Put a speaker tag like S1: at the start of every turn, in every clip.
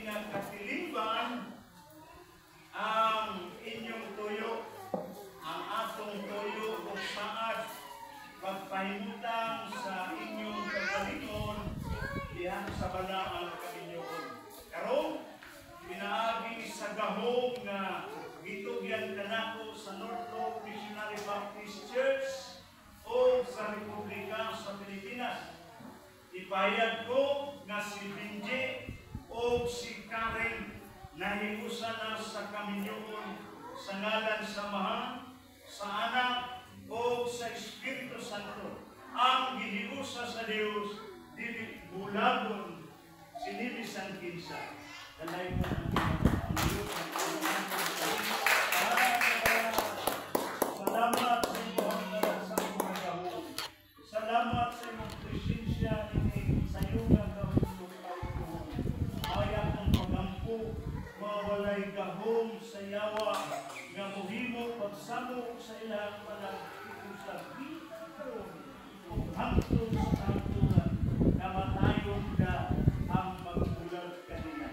S1: pinagkatiliban ang inyong tuyo, ang atong tuyo o saad, pagpahimutang sa inyong kagalingon, diyan sa balaang kaminyoon. Karong, pinaagi sa gahom na gitugyan kanako sa North Lobe Missionary Baptist Church o sa Republika sa Pilipinas. Ipahayag ko nga si Benji o si Karen nahiusa na sa kaminyoon sa ngalan sa Mahal, sa Anak o sa Espiritu Santo. Ang gihiusa sa Dios dili bulagon sinibisan kinsa. Dalay mo ang Diyos salamat sa imong sa imong gahom. Salamat sa imong presensya ini sa iyong gahom. Ayaw ang pagampo mawalay gahom sa yawa nga mohimo pagsamo sa ilang panagkiusap ug hangtod sa kahatulan kamatayon ka ang magbulag kanina.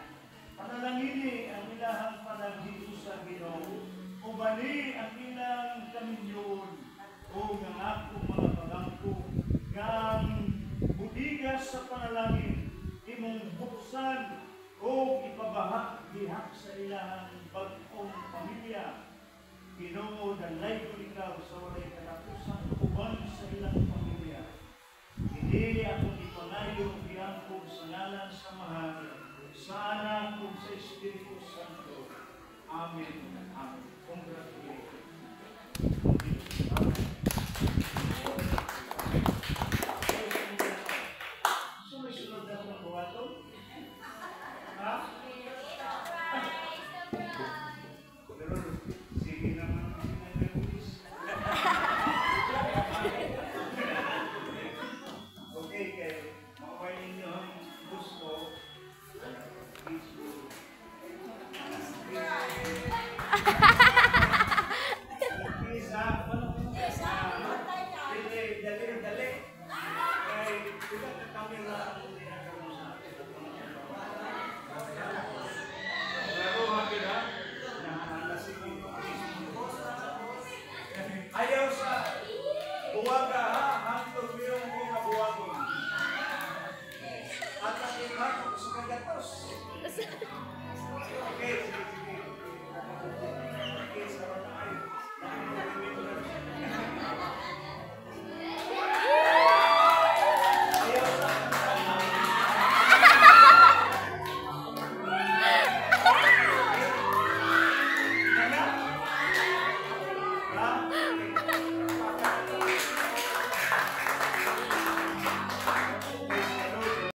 S1: Panalangini ang ilahang panaghiusa Ginoo, ubani ang ilang kaminyoon o nga akong mga pagampo nga budigas sa panalangin imong buksan o ipabahag dihak sa ilang bagong pamilya. Ginoo, dalay ko ikaw sa walay katapusan uban sa ilang pamilya. Hindi akong ipanayo iangkog sa ngalan sa Mahal, sa Anak ug sa Espiritu Santo. Amen. Amen. Congratulations. Amen. Sunod-sunod na mga buwato. Ha? Sige naman ang pinag-release. Okay, kaya makaway ninyo ang gusto. Please do.